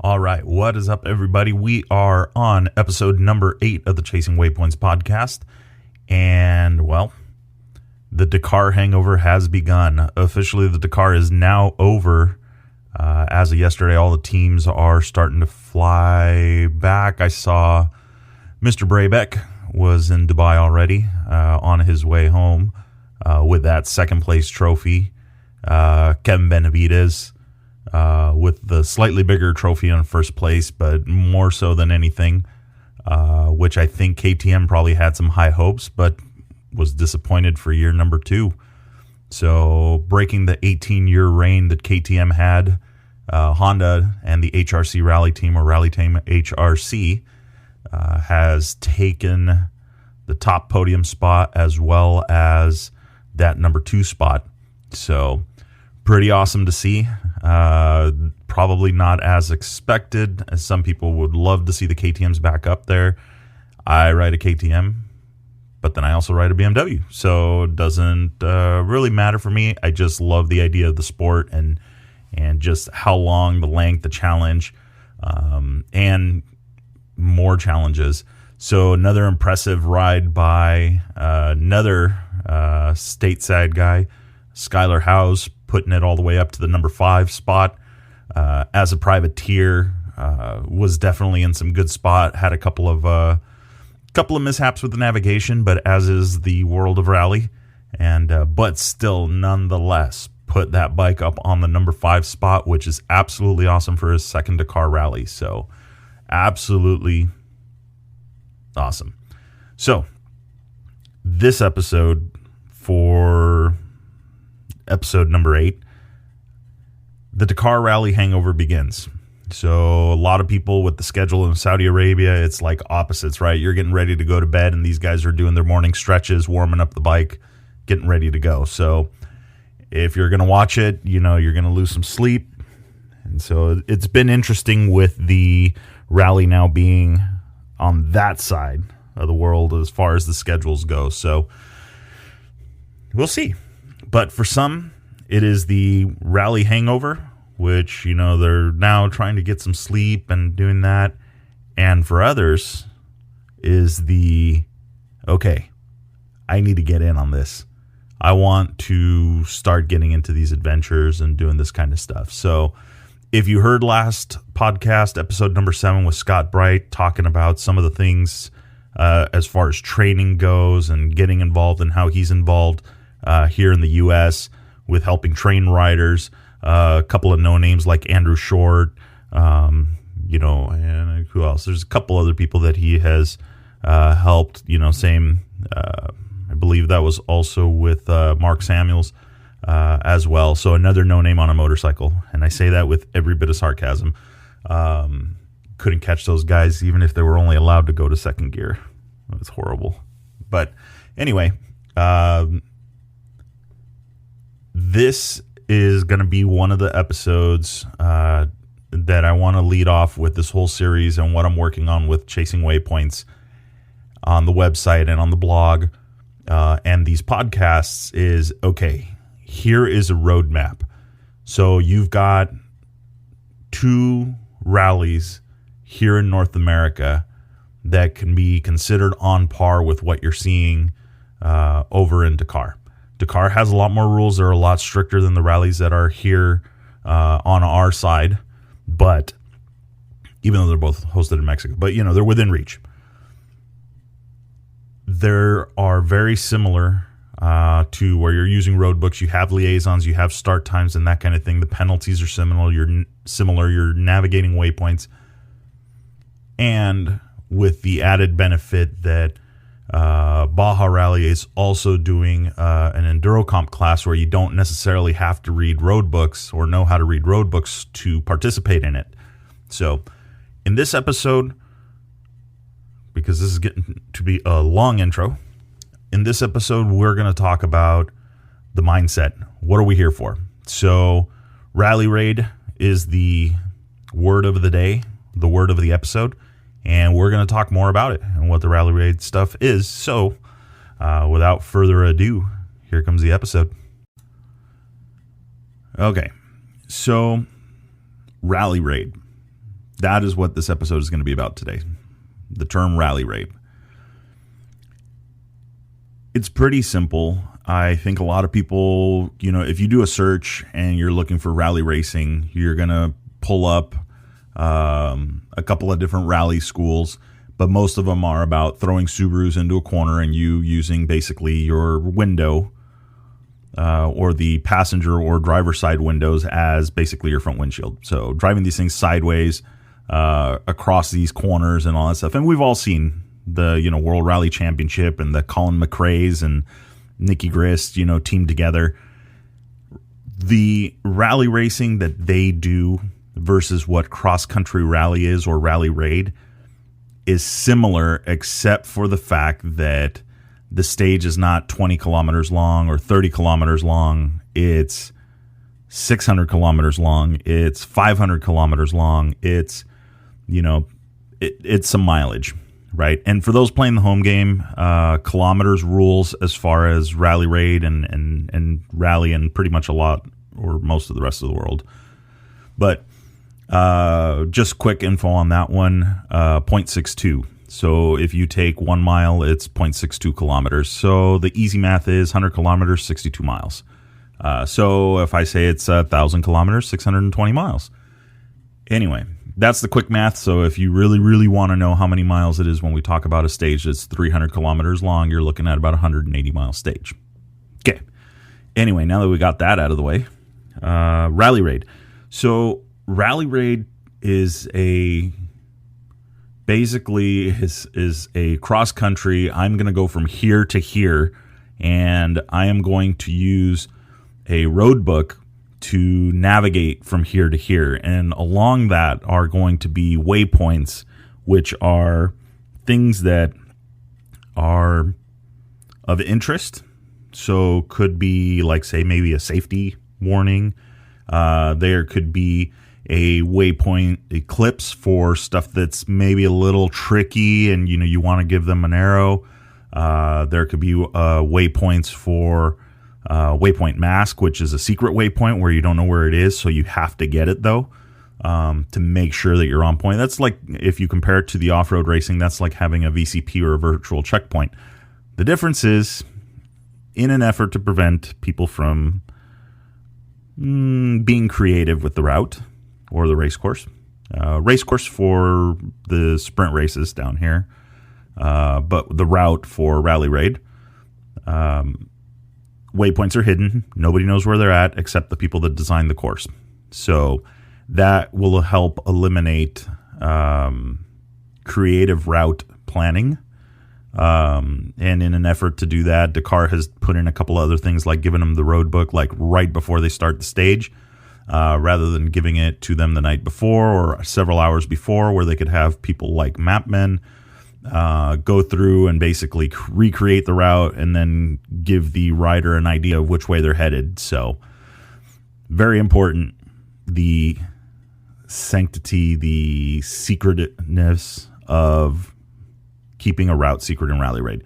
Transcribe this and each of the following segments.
All right, what is up, everybody? We are on episode number 8 of the Chasing Waypoints podcast, and, well, the Dakar hangover has begun. Officially, the Dakar is now over. As of yesterday, all the teams are starting to fly back. I saw Mr. Brabeck was in Dubai already on his way home with that second-place trophy. Kevin Benavides with the slightly bigger trophy in first place, but more so than anything, which I think KTM probably had some high hopes, but was disappointed for year number 2. So breaking the 18-year reign that KTM had, Honda and the HRC Rally Team, or Rally Team HRC, has taken the top podium spot as well as that number 2 spot. So pretty awesome to see. Probably not as expected as some people would love to see the KTMs back up there. I ride a KTM, but then I also ride a BMW. So it doesn't really matter for me. I just love the idea of the sport and just how long, the length, the challenge, and more challenges. So another impressive ride by another stateside guy, Skylar Howes, putting it all the way up to the number 5 spot. As a privateer, was definitely in some good spot. Had a couple of mishaps with the navigation, but as is the world of rally, and but still, nonetheless, put that bike up on the number 5 spot, which is absolutely awesome for his second Dakar rally. So, absolutely awesome. So, this episode, for episode number 8, the Dakar rally hangover begins. So a lot of people with the schedule in Saudi Arabia, it's like opposites, right? You're getting ready to go to bed, and these guys are doing their morning stretches, warming up the bike, getting ready to go. So if you're going to watch it, you know you're going to lose some sleep. And so it's been interesting with the rally now being on that side of the world as far as the schedules go. So we'll see. But for some, it is the rally hangover, which, you know, they're now trying to get some sleep and doing that. And for others is the, okay, I need to get in on this. I want to start getting into these adventures and doing this kind of stuff. So if you heard last podcast, episode number 7 with Scott Bright, talking about some of the things as far as training goes and getting involved and how he's involved here in the U.S. with helping train riders, a couple of no-names like Andrew Short, you know, and who else? There's a couple other people that he has helped, you know, same, I believe that was also with Mark Samuels as well. So another no-name on a motorcycle, and I say that with every bit of sarcasm. Couldn't catch those guys even if they were only allowed to go to second gear. It's horrible. But anyway, this is going to be one of the episodes that I want to lead off with this whole series and what I'm working on with Chasing Waypoints on the website and on the blog and these podcasts is, okay, here is a roadmap. So you've got 2 rallies here in North America that can be considered on par with what you're seeing over in Dakar. Dakar has a lot more rules. They're a lot stricter than the rallies that are here on our side. But even though they're both hosted in Mexico, but, you know, they're within reach. There are very similar to where you're using road books. You have liaisons, you have start times and that kind of thing. The penalties are similar. You're navigating waypoints. And with the added benefit that Baja Rally is also doing an enduro comp class where you don't necessarily have to read road books or know how to read road books to participate in it. So in this episode, because this is getting to be a long intro, in this episode we're going to talk about the mindset. What are we here for? So Rally Raid is the word of the day, the word of the episode. And we're going to talk more about it and what the Rally Raid stuff is. So, without further ado, here comes the episode. Okay, so Rally Raid. that is what this episode is going to be about today. The term rally raid. It's pretty simple. I think a lot of people, if you do a search and you're looking for rally racing, you're going to pull up a couple of different rally schools, but most of them are about throwing Subarus into a corner and you using basically your window or the passenger or driver side windows as basically your front windshield. So driving these things sideways across these corners and all that stuff. And we've all seen the World Rally Championship and the Colin McRae's and Nicky Grist, teamed together. The rally racing that they do versus what cross-country rally is or rally raid is similar, except for the fact that the stage is not 20 kilometers long or 30 kilometers long. It's 600 kilometers long. It's 500 kilometers long. It's, it's some mileage, right? And for those playing the home game, kilometers rules as far as rally raid and rally and pretty much a lot or most of the rest of the world. But just quick info on that one, 0.62. So if you take 1 mile, it's 0.62 kilometers. So the easy math is 100 kilometers, 62 miles. So if I say it's 1,000 kilometers, 620 miles. Anyway, that's the quick math. So if you really, really want to know how many miles it is when we talk about a stage that's 300 kilometers long, you're looking at about a 180-mile stage. Okay. Anyway, now that we got that out of the way, rally raid. So rally raid is basically a cross country. I'm going to go from here to here, and I am going to use a road book to navigate from here to here. And along that are going to be waypoints, which are things that are of interest. So could be like, say, maybe a safety warning. There could be a waypoint eclipse for stuff that's maybe a little tricky and you want to give them an arrow. There could be waypoints for waypoint mask, which is a secret waypoint where you don't know where it is, so you have to get it though to make sure that you're on point. That's like, if you compare it to the off-road racing, that's like having a VCP or a virtual checkpoint. The difference is, in an effort to prevent people from being creative with the route or the race course for the sprint races down here, but the route for rally raid, waypoints are hidden. Nobody knows where they're at except the people that designed the course. So that will help eliminate creative route planning. And in an effort to do that, Dakar has put in a couple other things, like giving them the road book like right before they start the stage, rather than giving it to them the night before or several hours before, where they could have people like mapmen go through and basically recreate the route and then give the rider an idea of which way they're headed. So very important, the sanctity, the secretiveness of keeping a route secret in rally raid.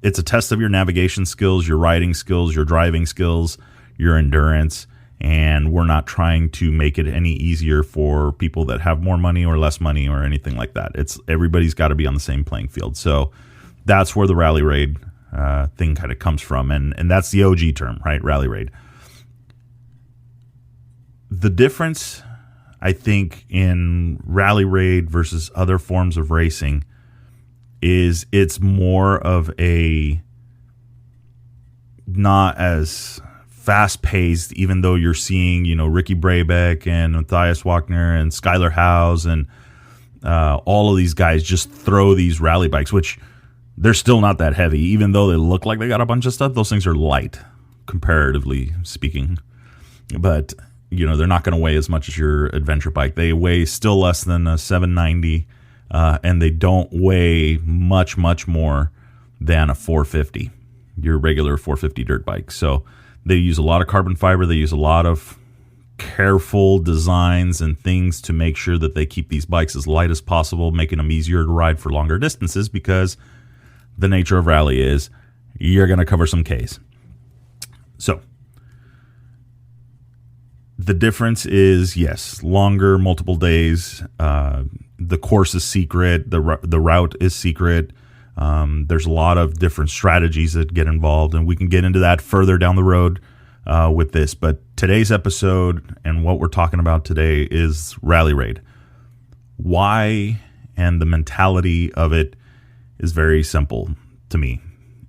It's a test of your navigation skills, your riding skills, your driving skills, your endurance, and we're not trying to make it any easier for people that have more money or less money or anything like that. It's everybody's got to be on the same playing field. So that's where the rally raid thing kind of comes from, and that's the OG term, right? Rally raid. The difference, I think, in rally raid versus other forms of racing is it's more of a not as fast-paced, even though you're seeing, Ricky Brabeck and Matthias Wagner and Skylar Howes and all of these guys just throw these rally bikes, which they're still not that heavy. Even though they look like they got a bunch of stuff, those things are light, comparatively speaking. But, they're not going to weigh as much as your adventure bike. They weigh still less than a 790. And they don't weigh much, much more than a 450, your regular 450 dirt bike. So they use a lot of carbon fiber. They use a lot of careful designs and things to make sure that they keep these bikes as light as possible, making them easier to ride for longer distances, because the nature of rally is you're going to cover some Ks. So The difference is, yes, longer, multiple days. The course is secret. The route is secret. There's a lot of different strategies that get involved, and we can get into that further down the road with this. But today's episode and what we're talking about today is Rally Raid. Why and the mentality of it is very simple to me.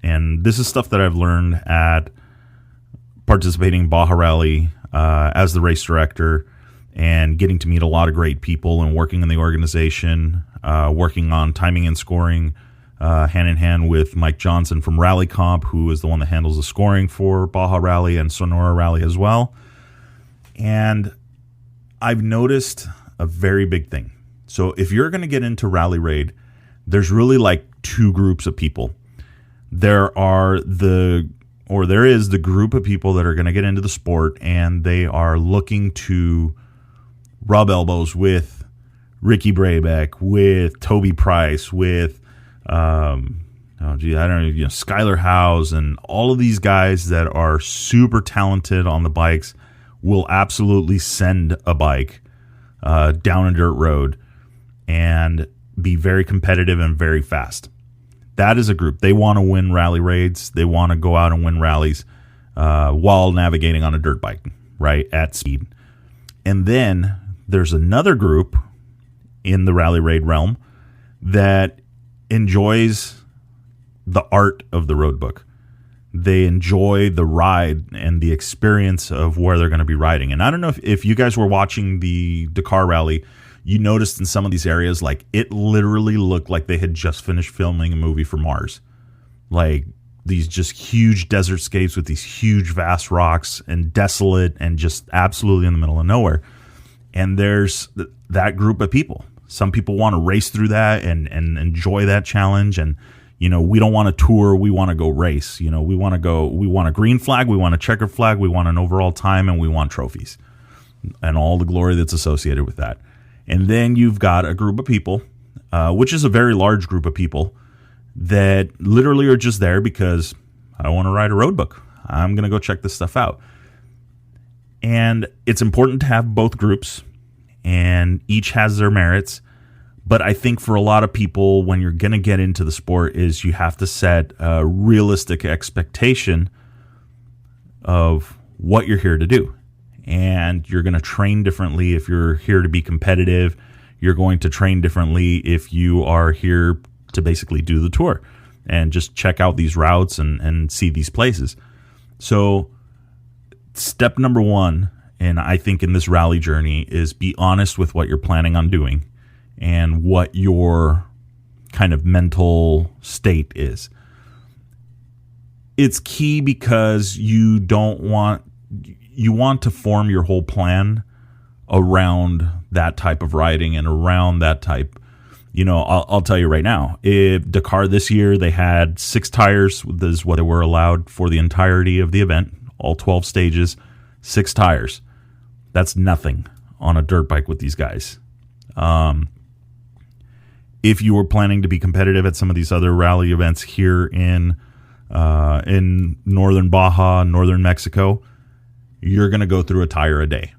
And this is stuff that I've learned at participating in Baja Rally as the race director, and getting to meet a lot of great people and working in the organization, working on timing and scoring hand in hand with Mike Johnson from Rally Comp, who is the one that handles the scoring for Baja Rally and Sonora Rally as well. And I've noticed a very big thing. So if you're going to get into Rally Raid, there's really like two groups of people. There is the group of people that are going to get into the sport, and they are looking to rub elbows with Ricky Brabeck, with Toby Price, with Skylar Howes, and all of these guys that are super talented on the bikes will absolutely send a bike down a dirt road and be very competitive and very fast. That is a group. They want to win rally raids. They want to go out and win rallies while navigating on a dirt bike, right, at speed. And then there's another group in the rally raid realm that enjoys the art of the road book. They enjoy the ride and the experience of where they're going to be riding. And I don't know if you guys were watching the Dakar Rally, you noticed in some of these areas, like, it literally looked like they had just finished filming a movie for Mars. Like, these just huge desert scapes with these huge vast rocks and desolate and just absolutely in the middle of nowhere. And there's that group of people. Some people want to race through that and enjoy that challenge. And, we don't want to tour. We want to go race. We want a green flag. We want a checkered flag. We want an overall time, and we want trophies and all the glory that's associated with that. And then you've got a group of people, which is a very large group of people, that literally are just there because I want to ride a road book. I'm going to go check this stuff out. And it's important to have both groups, and each has their merits. But I think for a lot of people, when you're going to get into the sport, is you have to set a realistic expectation of what you're here to do. And you're going to train differently if you're here to be competitive. You're going to train differently if you are here to basically do the tour and just check out these routes and see these places. So step number one, and I think in this rally journey, is be honest with what you're planning on doing and what your kind of mental state is. It's key because you want to form your whole plan around that type of riding and around that type. I'll tell you right now, if Dakar this year, they had 6 tires. This is what they were allowed for the entirety of the event, all 12 stages, 6 tires. That's nothing on a dirt bike with these guys. If you were planning to be competitive at some of these other rally events here in northern Baja, northern Mexico, you're going to go through a tire a day.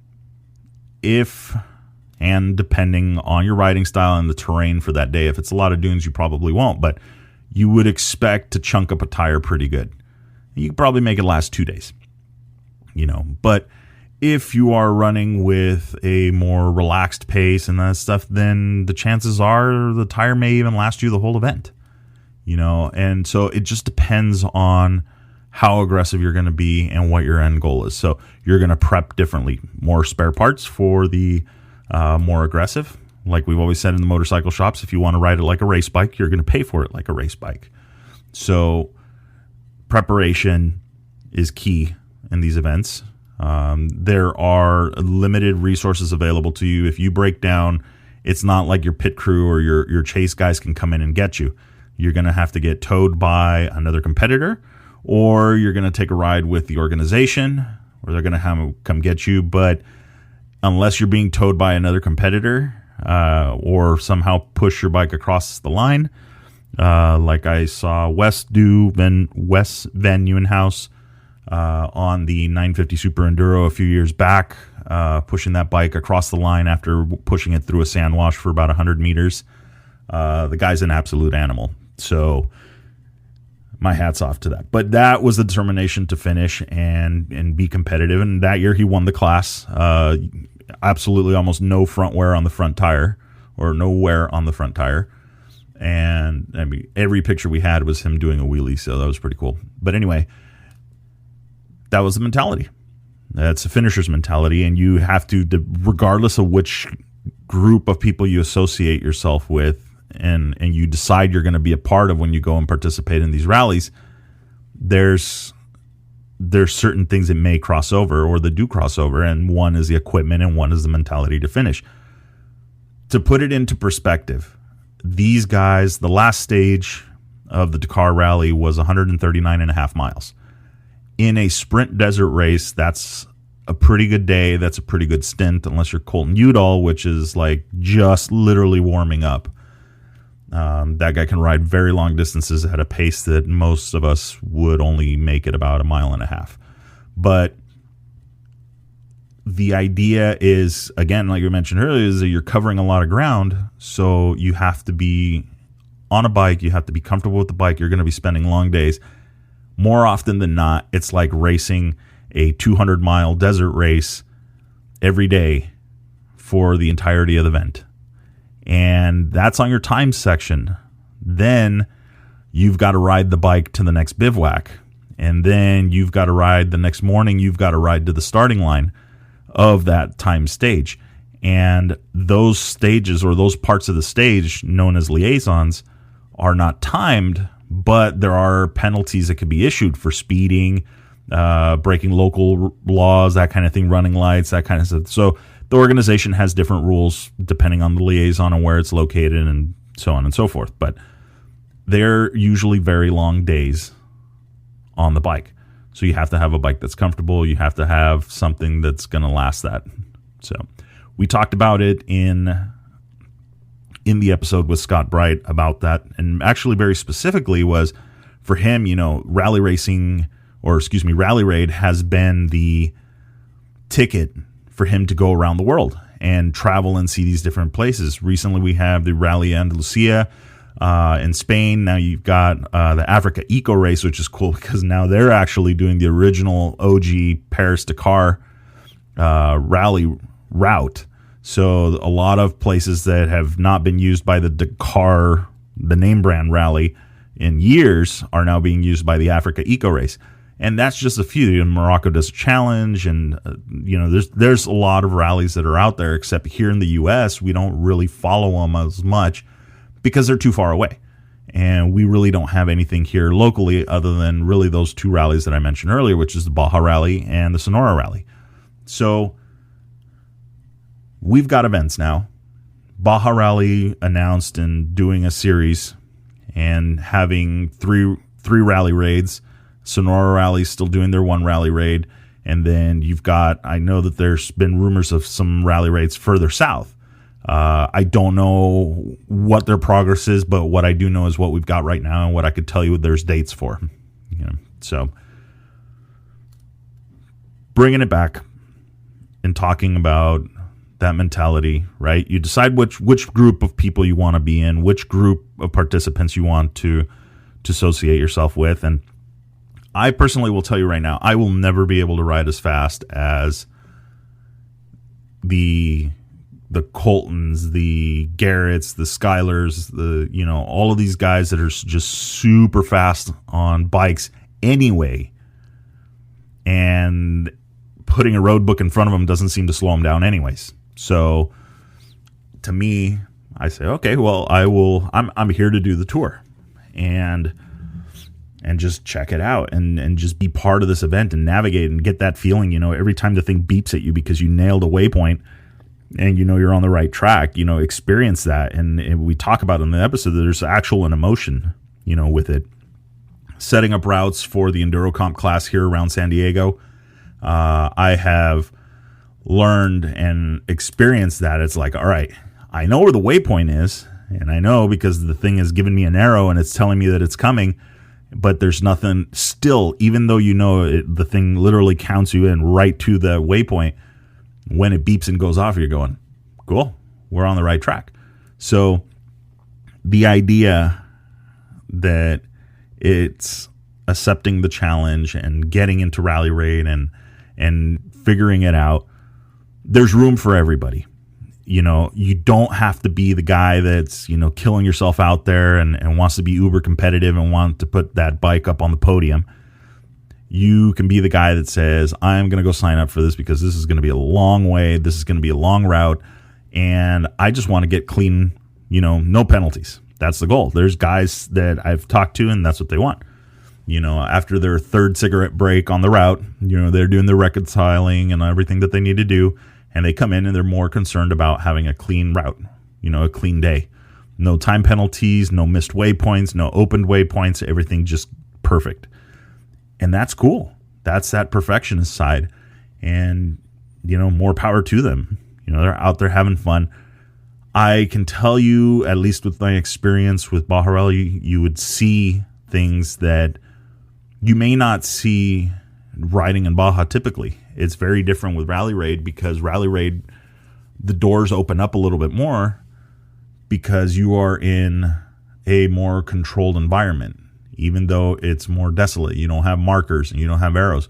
And depending on your riding style and the terrain for that day, if it's a lot of dunes, you probably won't, but you would expect to chunk up a tire pretty good. You could probably make it last 2 days, but if you are running with a more relaxed pace and that stuff, then the chances are the tire may even last you the whole event, and so it just depends on how aggressive you're going to be and what your end goal is. So you're going to prep differently, more spare parts for the more aggressive. Like we've always said in the motorcycle shops, if you want to ride it like a race bike, you're going to pay for it like a race bike. So preparation is key in these events. There are limited resources available to you. If you break down, it's not like your pit crew or your chase guys can come in and get you. You're going to have to get towed by another competitor, or you're going to take a ride with the organization, or they're going to have come get you. But unless you're being towed by another competitor, or somehow push your bike across the line, like I saw Wes Van Nieuwenhuis on the 950 Super Enduro a few years back. pushing that bike across the line after pushing it through a sand wash for about 100 meters. The guy's an absolute animal. So my hat's off to that. But that was the determination to finish and be competitive. And that year he won the class. Absolutely almost no front wear on the front tire, or no wear on the front tire. And I mean, every picture we had was him doing a wheelie, so that was pretty cool. But anyway, that was the mentality. That's a finisher's mentality, and you have to, regardless of which group of people you associate yourself with and you decide you're going to be a part of when you go and participate in these rallies, there's certain things that may cross over, or that do cross over, and one is the equipment and one is the mentality to finish. To put it into perspective, these guys, the last stage of the Dakar Rally was 139.5 miles. In a sprint desert race, that's a pretty good day. That's a pretty good stint, unless you're Colton Udall, which is like just literally warming up. That guy can ride very long distances at a pace that most of us would only make it about 1.5 miles. But the idea is, again, like we mentioned earlier, is that you're covering a lot of ground. So you have to be on a bike. You have to be comfortable with the bike. You're going to be spending long days. More often than not, it's like racing a 200-mile desert race every day for the entirety of the event. And that's on your time section. Then you've got to ride the bike to the next bivouac. And then you've got to ride the next morning. You've got to ride to the starting line of that time stage. And those stages, or those parts of the stage known as liaisons, are not timed, but there are penalties that could be issued for speeding, breaking local laws, that kind of thing, running lights, that kind of stuff. So the organization has different rules depending on the liaison and where it's located and so on and so forth. But they're usually very long days on the bike. So you have to have a bike that's comfortable. You have to have something that's going to last that. So we talked about it in the episode with Scott Bright about that. And actually very specifically was for him, Rally Raid has been the ticket for him to go around the world and travel and see these different places. Recently, we have the Rally Andalusia in Spain. Now you've got the Africa Eco Race, which is cool because now they're actually doing the original OG Paris-Dakar rally route. So a lot of places that have not been used by the Dakar, the name brand rally, in years are now being used by the Africa Eco Race. And that's just a few. Morocco does a challenge, and there's a lot of rallies that are out there. Except here in the U.S., we don't really follow them as much because they're too far away, and we really don't have anything here locally other than really those two rallies that I mentioned earlier, which is the Baja Rally and the Sonora Rally. So we've got events now. Baja Rally announced and doing a series and having three rally raids. Sonora Rally still doing their one rally raid. And then you've got, I know that there's been rumors of some rally raids further south. I don't know what their progress is, but what I do know is what we've got right now and what I could tell you there's dates for. So bringing it back and talking about that mentality, right? You decide which group of people you want to be in, which group of participants you want to associate yourself with. And I personally will tell you right now, I will never be able to ride as fast as the Coltons, the Garretts, the Skylers, all of these guys that are just super fast on bikes anyway. And putting a road book in front of them doesn't seem to slow them down anyways. So to me, I say, okay, well, I'm here to do the tour and just check it out and just be part of this event and navigate and get that feeling, every time the thing beeps at you because you nailed a waypoint and you're on the right track, experience that. And we talk about in the episode that there's actual an emotion, with it. Setting up routes for the Enduro Comp class here around San Diego. I have learned and experienced that. It's like, all right, I know where the waypoint is, and I know because the thing has given me an arrow and it's telling me that it's coming, but there's nothing still, even though the thing literally counts you in right to the waypoint, when it beeps and goes off, you're going, cool, we're on the right track. So the idea that it's accepting the challenge and getting into Rally Raid and figuring it out, there's room for everybody. You don't have to be the guy that's, killing yourself out there and wants to be uber competitive and want to put that bike up on the podium. You can be the guy that says, I'm going to go sign up for this because this is going to be a long way. This is going to be a long route. And I just want to get clean, no penalties. That's the goal. There's guys that I've talked to and that's what they want. After their third cigarette break on the route, they're doing their reconciling and everything that they need to do. And they come in and they're more concerned about having a clean route, a clean day. No time penalties, no missed waypoints, no opened waypoints, everything just perfect. And that's cool. That's that perfectionist side. And, more power to them. They're out there having fun. I can tell you, at least with my experience with Baja Rally, you would see things that you may not see riding in Baja typically. It's very different with Rally Raid because Rally Raid, the doors open up a little bit more because you are in a more controlled environment, even though it's more desolate. You don't have markers and you don't have arrows.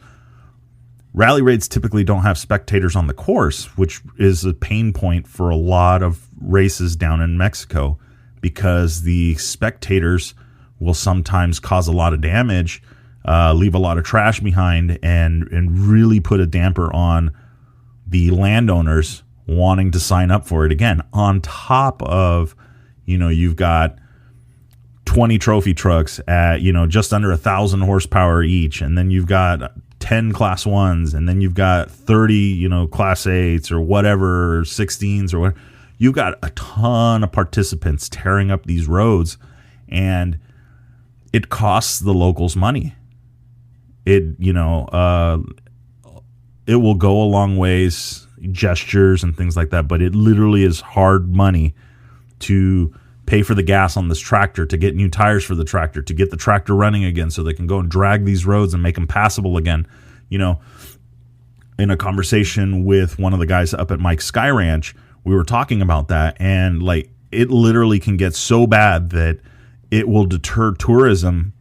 Rally Raids typically don't have spectators on the course, which is a pain point for a lot of races down in Mexico because the spectators will sometimes cause a lot of damage, leave a lot of trash behind, and really put a damper on the landowners wanting to sign up for it again. On top of, you've got 20 trophy trucks at, just under 1,000 horsepower each, and then you've got 10 class 1s, and then you've got 30, class 8s or whatever, or 16s or whatever. You've got a ton of participants tearing up these roads, and it costs the locals money. It will go a long ways, gestures and things like that, but it literally is hard money to pay for the gas on this tractor, to get new tires for the tractor, to get the tractor running again so they can go and drag these roads and make them passable again. In a conversation with one of the guys up at Mike's Sky Ranch, we were talking about that, and it literally can get so bad that it will deter tourism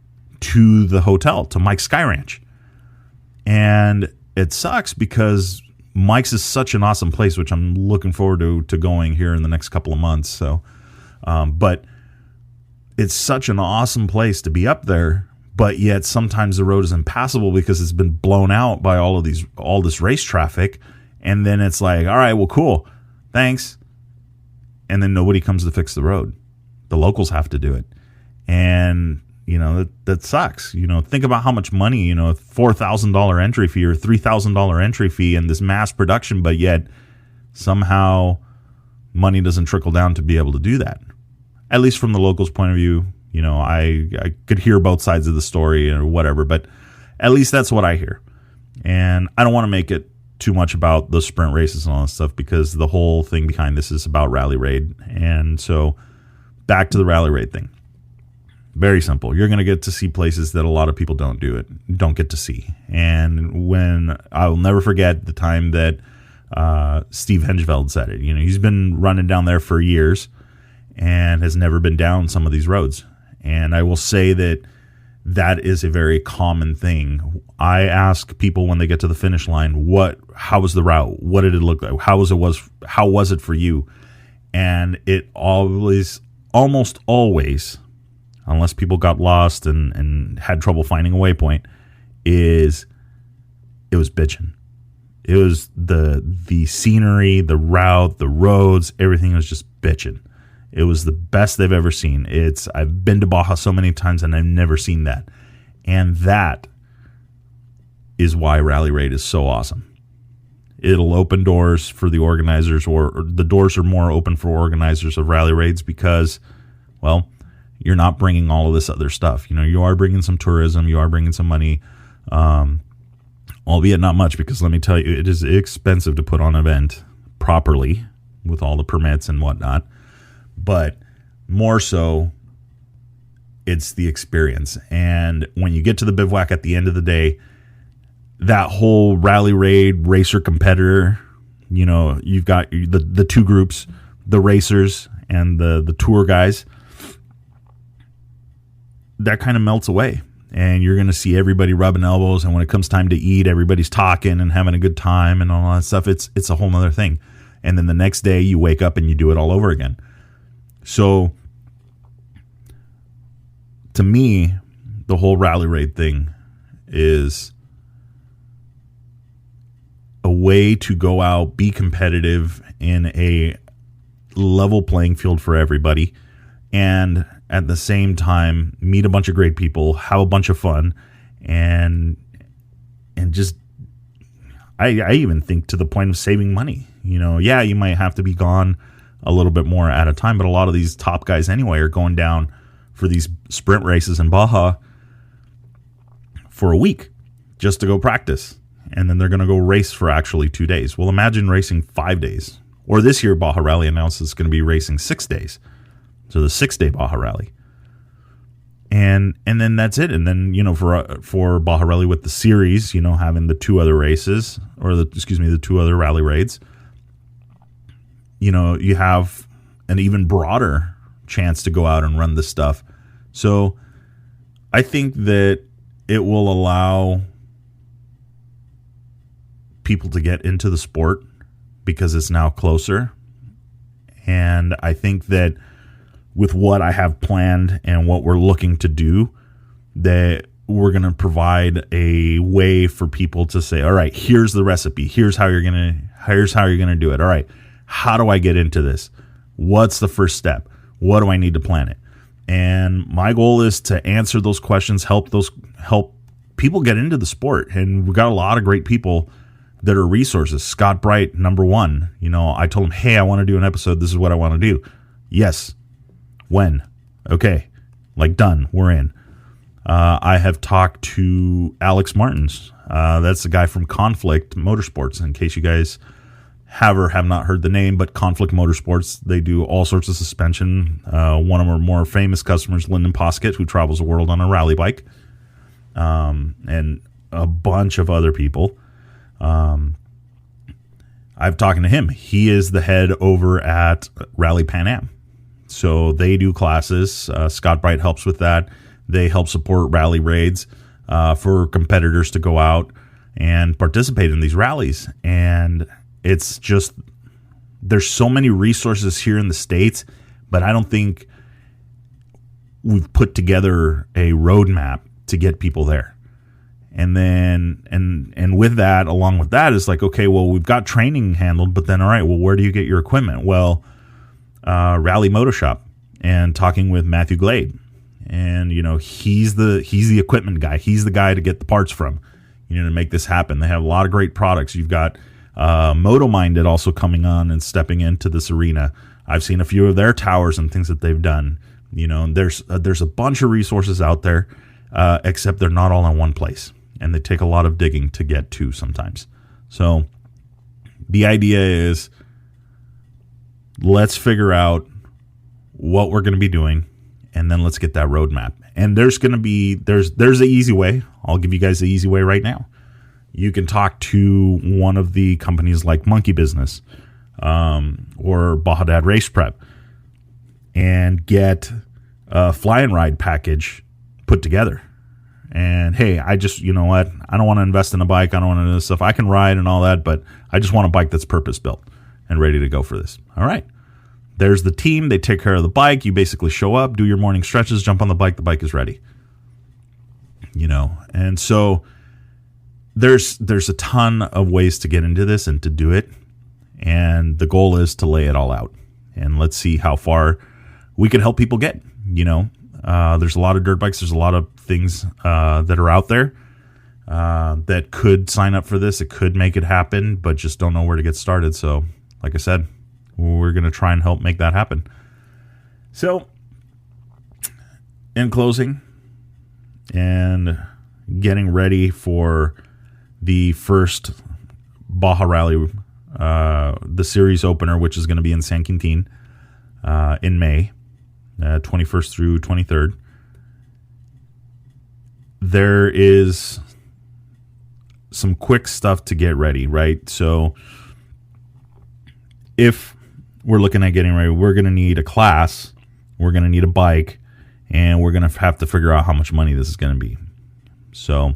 to the hotel, to Mike's Sky Ranch. And it sucks because Mike's is such an awesome place, which I'm looking forward to going here in the next couple of months. So, but it's such an awesome place to be up there, but yet sometimes the road is impassable because it's been blown out by all this race traffic. And then it's like, all right, well, cool, thanks. And then nobody comes to fix the road. The locals have to do it. And that sucks. Think about how much money, $4,000 entry fee or $3,000 entry fee in this mass production, but yet somehow money doesn't trickle down to be able to do that. At least from the locals' point of view, I could hear both sides of the story or whatever, but at least that's what I hear. And I don't want to make it too much about the sprint races and all that stuff because the whole thing behind this is about Rally Raid. And so back to the Rally Raid thing. Very simple. You're going to get to see places that a lot of people don't get to see. And when I will never forget the time that Steve Hengeveld said it. He's been running down there for years and has never been down some of these roads. And I will say that is a very common thing. I ask people when they get to the finish line, how was the route? What did it look like? How was it for you? And it almost always, unless people got lost and had trouble finding a waypoint, it was bitching. It was the scenery, the route, the roads, everything was just bitching. It was the best they've ever seen. I've been to Baja so many times and I've never seen that. And that is why Rally Raid is so awesome. It'll open doors for the organizers, or the doors are more open for organizers of Rally Raids because, well, you're not bringing all of this other stuff. You are bringing some tourism, you are bringing some money, albeit not much, because let me tell you, it is expensive to put on an event properly with all the permits and whatnot. But more so, it's the experience. And when you get to the bivouac at the end of the day, that whole Rally Raid racer competitor you've got the two groups, the racers and the tour guys. That kind of melts away, and you're going to see everybody rubbing elbows. And when it comes time to eat, everybody's talking and having a good time and all that stuff. It's a whole nother thing. And then the next day you wake up and you do it all over again. So to me, the whole rally raid thing is a way to go out, be competitive in a level playing field for everybody, and at the same time meet a bunch of great people, have a bunch of fun, and just I even think to the point of saving money. Yeah, you might have to be gone a little bit more at a time, but a lot of these top guys anyway are going down for these sprint races in Baja for a week just to go practice, and then they're going to go race for actually 2 days. Well, imagine racing 5 days. Or this year, Baja Rally announced it's going to be racing 6 days. So the 6-day Baja Rally. And then that's it. And then, for Baja Rally with the series, having the two other races, or the two other rally raids, you have an even broader chance to go out and run this stuff. So I think that it will allow people to get into the sport because it's now closer. And I think that with what I have planned and what we're looking to do, that we're going to provide a way for people to say, all right, here's the recipe. Here's how you're going to do it. All right, how do I get into this? What's the first step? What do I need to plan it? And my goal is to answer those questions, help people get into the sport. And we've got a lot of great people that are resources. Scott Bright, number one. I told him, hey, I want to do an episode. This is what I want to do. Yes. When? Okay. Done. We're in. I have talked to Alex Martins. That's the guy from Conflict Motorsports. In case you guys have or have not heard the name, but Conflict Motorsports, they do all sorts of suspension. One of our more famous customers, Lyndon Poskett, who travels the world on a rally bike, and a bunch of other people. I've talked to him. He is the head over at Rally Pan Am. So they do classes. Scott Bright helps with that. They help support rally raids for competitors to go out and participate in these rallies. And it's just, there's so many resources here in the States, but I don't think we've put together a roadmap to get people there. And then, and with that, along with that, is okay, well, we've got training handled, but then, all right, well, where do you get your equipment? Well, Rally Moto Shop, and talking with Matthew Glade, and he's the equipment guy. He's the guy to get the parts from, to make this happen. They have a lot of great products. You've got Moto Minded also coming on and stepping into this arena. I've seen a few of their towers and things that they've done. There's a bunch of resources out there, except they're not all in one place, and they take a lot of digging to get to sometimes. So the idea is, let's figure out what we're going to be doing, and then let's get that roadmap. And there's going to be, there's an easy way. I'll give you guys the easy way right now. You can talk to one of the companies like Monkey Business, or Baja Dad Race Prep, and get a fly and ride package put together. And hey, I just, I don't want to invest in a bike. I don't want to do this stuff. I can ride and all that, but I just want a bike that's purpose built and ready to go for this. All right. There's the team. They take care of the bike. You basically show up, do your morning stretches, jump on the bike is ready. And so there's a ton of ways to get into this and to do it. And the goal is to lay it all out. And let's see how far we can help people get. There's a lot of dirt bikes. There's a lot of things that are out there that could sign up for this. It could make it happen, but just don't know where to get started. So, like I said, we're going to try and help make that happen. So, in closing, and getting ready for the first Baja Rally, the series opener, which is going to be in San Quintin in May, 21st through 23rd. There is some quick stuff to get ready, right? So if we're looking at getting ready, we're going to need a class, we're going to need a bike, and we're going to have to figure out how much money this is going to be. So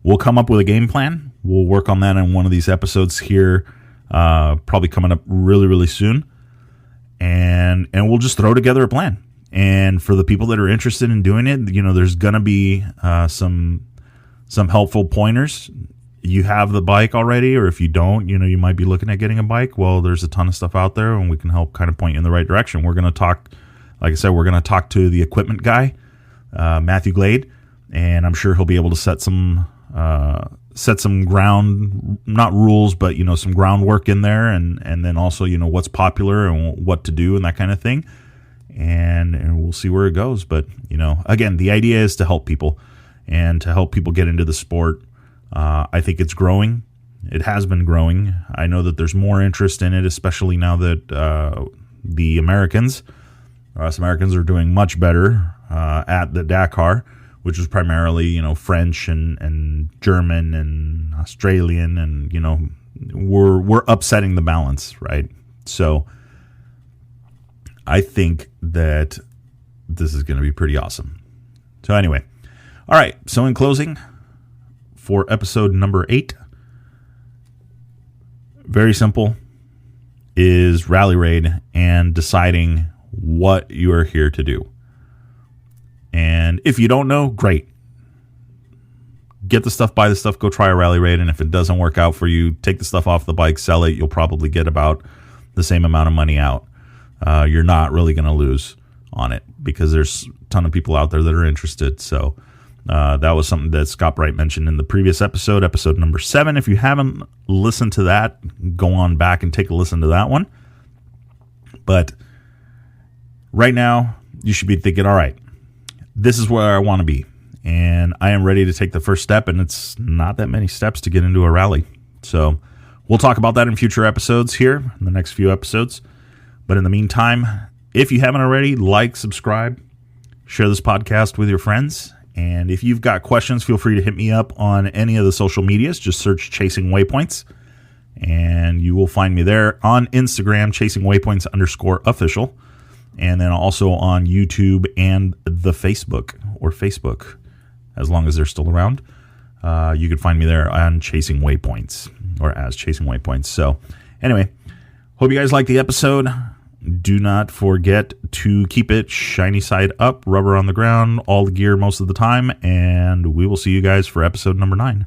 we'll come up with a game plan. We'll work on that in one of these episodes here, probably coming up really, really soon. And we'll just throw together a plan. And for the people that are interested in doing it, there's going to be some helpful pointers. You have the bike already, or if you don't, you might be looking at getting a bike. Well, there's a ton of stuff out there, and we can help kind of point you in the right direction. We're going to talk, like I said, we're going to talk to the equipment guy, Matthew Glade, and I'm sure he'll be able to set some ground, not rules, but some groundwork in there, and then also what's popular and what to do and that kind of thing, and we'll see where it goes. But again, the idea is to help people and to help people get into the sport. I think it's growing. It has been growing. I know that there's more interest in it, especially now that the Americans, us Americans, are doing much better at the Dakar, which was primarily, French and German and Australian, and we're upsetting the balance, right? So I think that this is going to be pretty awesome. So anyway, all right. So in closing, for episode number 8, very simple, is Rally Raid and deciding what you are here to do. And if you don't know, great. Get the stuff, buy the stuff, go try a Rally Raid, and if it doesn't work out for you, take the stuff off the bike, sell it. You'll probably get about the same amount of money out. You're not really going to lose on it because there's a ton of people out there that are interested. So that was something that Scott Bright mentioned in the previous episode number 7. If you haven't listened to that, go on back and take a listen to that one. But right now, you should be thinking, all right, this is where I want to be, and I am ready to take the first step, and it's not that many steps to get into a rally. So we'll talk about that in future episodes here, in the next few episodes. But in the meantime, if you haven't already, like, subscribe, share this podcast with your friends. And if you've got questions, feel free to hit me up on any of the social medias. Just search Chasing Waypoints, and you will find me there on Instagram, ChasingWaypoints_official, and then also on YouTube and the Facebook, as long as they're still around. You can find me there on Chasing Waypoints, or as Chasing Waypoints. So anyway, hope you guys like the episode. Do not forget to keep it shiny side up, rubber on the ground, all the gear most of the time, and we will see you guys for episode number 9.